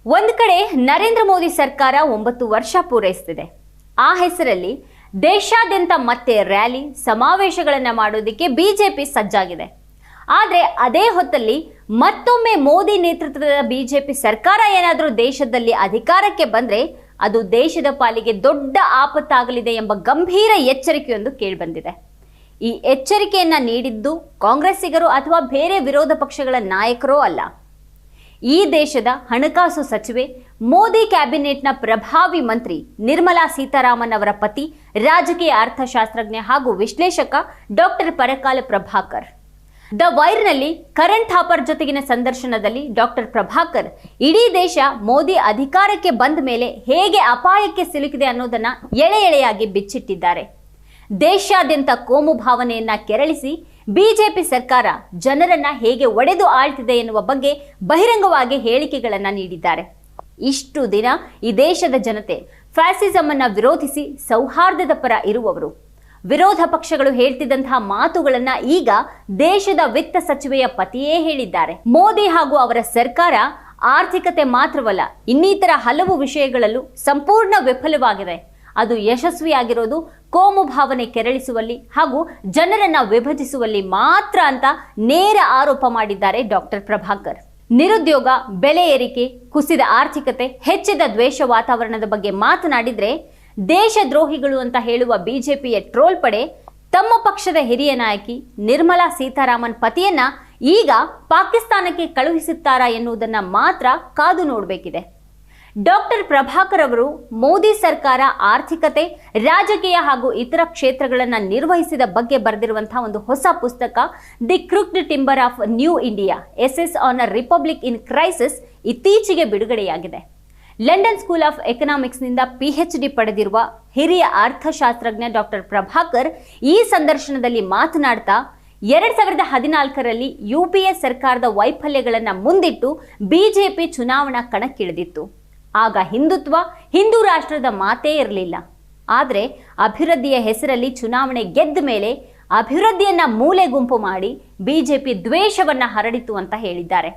ಒಂದು ಕಡೆ ನರೇಂದ್ರ ಮೋದಿ ಸರ್ಕಾರ 9 ವರ್ಷ ಪೂರೈಸುತ್ತಿದೆ. ಆ ಹೆಸರಲ್ಲಿ ದೇಶಾದ್ಯಂತ ಮತ್ತೆ ರ್ಯಾಲಿ ಸಮಾವೇಶಗಳನ್ನು ಮಾಡೋದಕ್ಕೆ ಬಿಜೆಪಿ ಸಜ್ಜಾಗಿದೆ. ಆದರೆ ಅದೇ ಹೊತ್ತಲ್ಲಿ ಮತ್ತೊಮ್ಮೆ ಮೋದಿ ನೇತೃತ್ವದ ಬಿಜೆಪಿ ಸರ್ಕಾರ ಏನಾದರೂ ದೇಶದಲ್ಲಿ ಅಧಿಕಾರಕ್ಕೆ ಬಂದ್ರೆ ಅದು ದೇಶದ ಪಾಲಿಗೆ ದೊಡ್ಡ ಆಪತ್ತಾಗಲಿದೆ ಎಂಬ ಗಂಭೀರ ಎಚ್ಚರಿಕೆಯೊಂದು ಕೇಳಿಬಂದಿದೆ. ಈ ಎಚ್ಚರಿಕೆಯನ್ನ ನೀಡಿದ್ದು ಕಾಂಗ್ರೆಸ್ಸಿಗರು ಅಥವಾ ಬೇರೆ ವಿರೋಧ ಪಕ್ಷಗಳ ನಾಯಕರೋ ಅಲ್ಲ. ಈ ದೇಶದ ಹಣಕಾಸು ಸಚಿವೆ, ಮೋದಿ ಕ್ಯಾಬಿನೆಟ್ನ ಪ್ರಭಾವಿ ಮಂತ್ರಿ ನಿರ್ಮಲಾ ಸೀತಾರಾಮನ್ ಅವರ ಪತಿ, ರಾಜಕೀಯ ಅರ್ಥಶಾಸ್ತ್ರಜ್ಞ ಹಾಗೂ ವಿಶ್ಲೇಷಕ ಡಾಕ್ಟರ್ ಪರಕಾಲ ಪ್ರಭಾಕರ್. ದ ವೈರ್ನಲ್ಲಿ ಕರಣ್ ಥಾಪರ್ ಜೊತೆಗಿನ ಸಂದರ್ಶನದಲ್ಲಿ ಡಾಕ್ಟರ್ ಪ್ರಭಾಕರ್ ಇಡೀ ದೇಶ ಮೋದಿ ಅಧಿಕಾರಕ್ಕೆ ಬಂದ ಮೇಲೆ ಹೇಗೆ ಅಪಾಯಕ್ಕೆ ಸಿಲುಕಿದೆ ಅನ್ನೋದನ್ನ ಎಳೆಯಾಗಿ ಬಿಚ್ಚಿಟ್ಟಿದ್ದಾರೆ. ದೇಶಾದ್ಯಂತ ಕೋಮು ಭಾವನೆಯನ್ನ ಕೆರಳಿಸಿ ಬಿಜೆಪಿ ಸರ್ಕಾರ ಜನರನ್ನ ಹೇಗೆ ಒಡೆದು ಆಳ್ತಿದೆ ಎನ್ನುವ ಬಗ್ಗೆ ಬಹಿರಂಗವಾಗಿ ಹೇಳಿಕೆಗಳನ್ನ ನೀಡಿದ್ದಾರೆ. ಇಷ್ಟು ದಿನ ಈ ದೇಶದ ಜನತೆ ಫ್ಯಾಸಿಸಮ್ ಅನ್ನ ವಿರೋಧಿಸಿ ಸೌಹಾರ್ದದ ಪರ ಇರುವವರು. ವಿರೋಧ ಪಕ್ಷಗಳು ಹೇಳ್ತಿದ್ದಂತಹ ಮಾತುಗಳನ್ನ ಈಗ ದೇಶದ ವಿತ್ತ ಸಚಿವೆಯ ಪತಿಯೇ ಹೇಳಿದ್ದಾರೆ. ಮೋದಿ ಹಾಗೂ ಅವರ ಸರ್ಕಾರ ಆರ್ಥಿಕತೆ ಮಾತ್ರವಲ್ಲ, ಇನ್ನಿತರ ಹಲವು ವಿಷಯಗಳಲ್ಲೂ ಸಂಪೂರ್ಣ ವಿಫಲವಾಗಿದೆ. ಅದು ಯಶಸ್ವಿಯಾಗಿರೋದು ಕೋಮು ಭಾವನೆ ಕೆರಳಿಸುವಲ್ಲಿ ಹಾಗೂ ಜನರನ್ನ ವಿಭಜಿಸುವಲ್ಲಿ ಮಾತ್ರ ಅಂತ ನೇರ ಆರೋಪ ಮಾಡಿದ್ದಾರೆ ಡಾಕ್ಟರ್ ಪ್ರಭಾಕರ್. ನಿರುದ್ಯೋಗ, ಬೆಲೆ ಏರಿಕೆ, ಕುಸಿದ ಆರ್ಥಿಕತೆ, ಹೆಚ್ಚಿದ ದ್ವೇಷ ವಾತಾವರಣದ ಬಗ್ಗೆ ಮಾತನಾಡಿದ್ರೆ ದೇಶದ್ರೋಹಿಗಳು ಅಂತ ಹೇಳುವ ಬಿಜೆಪಿಯ ಟ್ರೋಲ್ ಪಡೆ ತಮ್ಮ ಪಕ್ಷದ ಹಿರಿಯ ನಾಯಕಿ ನಿರ್ಮಲಾ ಸೀತಾರಾಮನ್ ಪತಿಯನ್ನ ಈಗ ಪಾಕಿಸ್ತಾನಕ್ಕೆ ಕಳುಹಿಸುತ್ತಾರಾ ಎನ್ನುವುದನ್ನ ಮಾತ್ರ ಕಾದು ನೋಡಬೇಕಿದೆ. ಡಾಕ್ಟರ್ ಪ್ರಭಾಕರ್ ಅವರು ಮೋದಿ ಸರ್ಕಾರ ಆರ್ಥಿಕತೆ, ರಾಜಕೀಯ ಹಾಗೂ ಇತರ ಕ್ಷೇತ್ರಗಳನ್ನು ನಿರ್ವಹಿಸಿದ ಬಗ್ಗೆ ಬರೆದಿರುವಂತಹ ಒಂದು ಹೊಸ ಪುಸ್ತಕ the crooked timber of new India essays on a republic in crisis ಇತ್ತೀಚೆಗೆ ಬಿಡುಗಡೆಯಾಗಿದೆ. ಲಂಡನ್ ಸ್ಕೂಲ್ ಆಫ್ ಎಕನಾಮಿಕ್ಸ್ನಿಂದ PhD ಪಡೆದಿರುವ ಹಿರಿಯ ಅರ್ಥಶಾಸ್ತ್ರಜ್ಞ ಡಾಕ್ಟರ್ ಪ್ರಭಾಕರ್ ಈ ಸಂದರ್ಶನದಲ್ಲಿ ಮಾತನಾಡ್ತಾ 2014ರಲ್ಲಿ UPA ಸರ್ಕಾರದ ವೈಫಲ್ಯಗಳನ್ನು ಮುಂದಿಟ್ಟು ಬಿಜೆಪಿ ಚುನಾವಣಾ ಕಣಕ್ಕಿಳಿದಿತ್ತು. ಆಗ ಹಿಂದುತ್ವ, ಹಿಂದೂ ರಾಷ್ಟ್ರದ ಮಾತೇ ಇರಲಿಲ್ಲ. ಆದರೆ ಅಭಿವೃದ್ಧಿಯ ಹೆಸರಲ್ಲಿ ಚುನಾವಣೆ ಗೆದ್ದ ಮೇಲೆ ಅಭಿವೃದ್ಧಿಯನ್ನ ಮೂಲೆ ಗುಂಪು ಮಾಡಿ ಬಿಜೆಪಿ ದ್ವೇಷವನ್ನ ಹರಡಿತು ಅಂತ ಹೇಳಿದ್ದಾರೆ.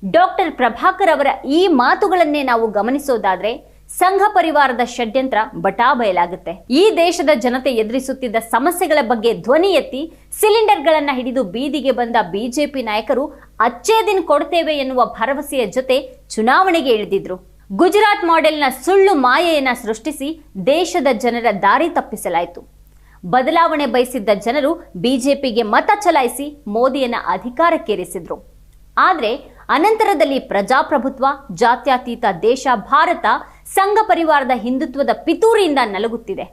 ಡಾಕ್ಟರ್ ಪ್ರಭಾಕರ್ ಅವರ ಈ ಮಾತುಗಳನ್ನೇ ನಾವು ಗಮನಿಸೋದಾದ್ರೆ ಸಂಘ ಪರಿವಾರದ ಷಡ್ಯಂತ್ರ ಬಟಾಬಯಲಾಗುತ್ತೆ. ಈ ದೇಶದ ಜನತೆ ಎದುರಿಸುತ್ತಿದ್ದ ಸಮಸ್ಯೆಗಳ ಬಗ್ಗೆ ಧ್ವನಿ ಎತ್ತಿ ಸಿಲಿಂಡರ್ಗಳನ್ನ ಹಿಡಿದು ಬೀದಿಗೆ ಬಂದ ಬಿಜೆಪಿ ನಾಯಕರು ಅಚ್ಚೇ ದಿನ ಕೊಡ್ತೇವೆ ಎನ್ನುವ ಭರವಸೆಯ ಜೊತೆ ಚುನಾವಣೆಗೆ ಇಳಿದಿದ್ರು. ಗುಜರಾತ್ ಮಾಡೆಲ್ನ ಸುಳ್ಳು ಮಾಯೆಯನ್ನ ಸೃಷ್ಟಿಸಿ ದೇಶದ ಜನರ ದಾರಿ ತಪ್ಪಿಸಲಾಯಿತು. ಬದಲಾವಣೆ ಬಯಸಿದ್ದ ಜನರು ಬಿಜೆಪಿಗೆ ಮತ ಚಲಾಯಿಸಿ ಮೋದಿಯನ್ನ ಅಧಿಕಾರಕ್ಕೇರಿಸಿದ್ರು. ಆದರೆ ಅನಂತರದಲ್ಲಿ ಪ್ರಜಾಪ್ರಭುತ್ವ, ಜಾತ್ಯತೀತ ದೇಶ ಭಾರತ ಸಂಘ ಪರಿವಾರದ ಹಿಂದುತ್ವದ ಪಿತೂರಿಯಿಂದ ನಲಗುತ್ತಿದೆ.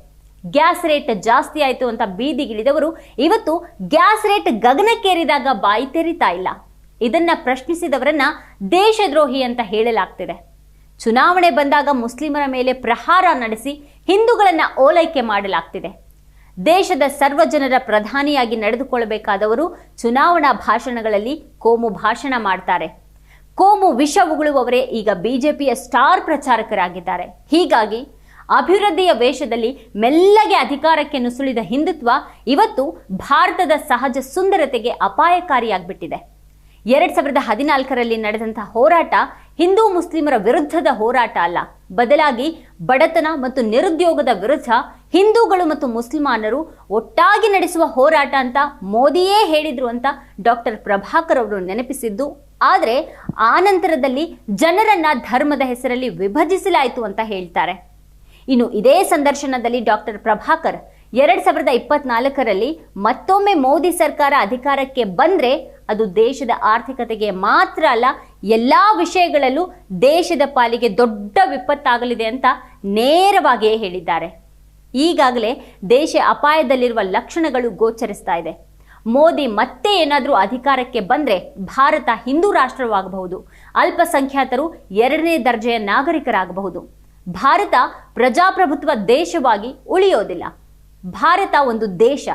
ಗ್ಯಾಸ್ ರೇಟ್ ಜಾಸ್ತಿ ಆಯಿತು ಅಂತ ಬೀದಿಗಿಳಿದವರು ಇವತ್ತು ಗ್ಯಾಸ್ ರೇಟ್ ಗಗನಕ್ಕೇರಿದಾಗ ಬಾಯಿ ತೆರಿತಾ ಇಲ್ಲ. ಇದನ್ನ ಪ್ರಶ್ನಿಸಿದವರನ್ನ ದೇಶದ್ರೋಹಿ ಅಂತ ಹೇಳಲಾಗ್ತಿದೆ. ಚುನಾವಣೆ ಬಂದಾಗ ಮುಸ್ಲಿಮರ ಮೇಲೆ ಪ್ರಹಾರ ನಡೆಸಿ ಹಿಂದೂಗಳನ್ನ ಓಲೈಕೆ ಮಾಡಲಾಗ್ತಿದೆ. ದೇಶದ ಸರ್ವ ಜನರ ಪ್ರಧಾನಿಯಾಗಿ ನಡೆದುಕೊಳ್ಳಬೇಕಾದವರು ಚುನಾವಣಾ ಭಾಷಣಗಳಲ್ಲಿ ಕೋಮು ಭಾಷಣ ಮಾಡ್ತಾರೆ. ಕೋಮು ವಿಷ ಉಗುಳುವವರೇ ಈಗ ಬಿಜೆಪಿಯ ಸ್ಟಾರ್ ಪ್ರಚಾರಕರಾಗಿದ್ದಾರೆ. ಹೀಗಾಗಿ ಅಭಿವೃದ್ಧಿಯ ವೇಷದಲ್ಲಿ ಮೆಲ್ಲಗೆ ಅಧಿಕಾರಕ್ಕೆ ನುಸುಳಿದ ಹಿಂದುತ್ವ ಇವತ್ತು ಭಾರತದ ಸಹಜ ಸುಂದರತೆಗೆ ಅಪಾಯಕಾರಿಯಾಗ್ಬಿಟ್ಟಿದೆ. 2014ರಲ್ಲಿ ನಡೆದಂತಹ ಹೋರಾಟ ಹಿಂದೂ ಮುಸ್ಲಿಮರ ವಿರುದ್ಧದ ಹೋರಾಟ ಅಲ್ಲ, ಬದಲಾಗಿ ಬಡತನ ಮತ್ತು ನಿರುದ್ಯೋಗದ ವಿರುದ್ಧ ಹಿಂದೂಗಳು ಮತ್ತು ಮುಸ್ಲಿಮಾನರು ಒಟ್ಟಾಗಿ ನಡೆಸುವ ಹೋರಾಟ ಅಂತ ಮೋದಿಯೇ ಹೇಳಿದ್ರು ಅಂತ ಡಾಕ್ಟರ್ ಪ್ರಭಾಕರ್ ಅವರು ನೆನಪಿಸಿದ್ದು. ಆದರೆ ಆ ನಂತರದಲ್ಲಿ ಜನರನ್ನ ಧರ್ಮದ ಹೆಸರಲ್ಲಿ ವಿಭಜಿಸಲಾಯಿತು ಅಂತ ಹೇಳ್ತಾರೆ. ಇನ್ನು ಇದೇ ಸಂದರ್ಶನದಲ್ಲಿ ಡಾಕ್ಟರ್ ಪ್ರಭಾಕರ್ 2024ರಲ್ಲಿ ಮತ್ತೊಮ್ಮೆ ಮೋದಿ ಸರ್ಕಾರ ಅಧಿಕಾರಕ್ಕೆ ಬಂದ್ರೆ ಅದು ದೇಶದ ಆರ್ಥಿಕತೆಗೆ ಮಾತ್ರ ಅಲ್ಲ, ಎಲ್ಲಾ ವಿಷಯಗಳಲ್ಲೂ ದೇಶದ ಪಾಲಿಗೆ ದೊಡ್ಡ ವಿಪತ್ತಾಗಲಿದೆ ಅಂತ ನೇರವಾಗಿಯೇ ಹೇಳಿದ್ದಾರೆ. ಈಗಾಗಲೇ ದೇಶ ಅಪಾಯದಲ್ಲಿರುವ ಲಕ್ಷಣಗಳು ಗೋಚರಿಸ್ತಾ ಇದೆ. ಮೋದಿ ಮತ್ತೆ ಏನಾದರೂ ಅಧಿಕಾರಕ್ಕೆ ಬಂದ್ರೆ ಭಾರತ ಹಿಂದೂ ರಾಷ್ಟ್ರವಾಗಬಹುದು, ಅಲ್ಪಸಂಖ್ಯಾತರು 2ನೇ ದರ್ಜೆಯ ನಾಗರಿಕರಾಗಬಹುದು. ಭಾರತ ಪ್ರಜಾಪ್ರಭುತ್ವ ದೇಶವಾಗಿ ಉಳಿಯೋದಿಲ್ಲ. ಭಾರತ ಒಂದು ದೇಶ,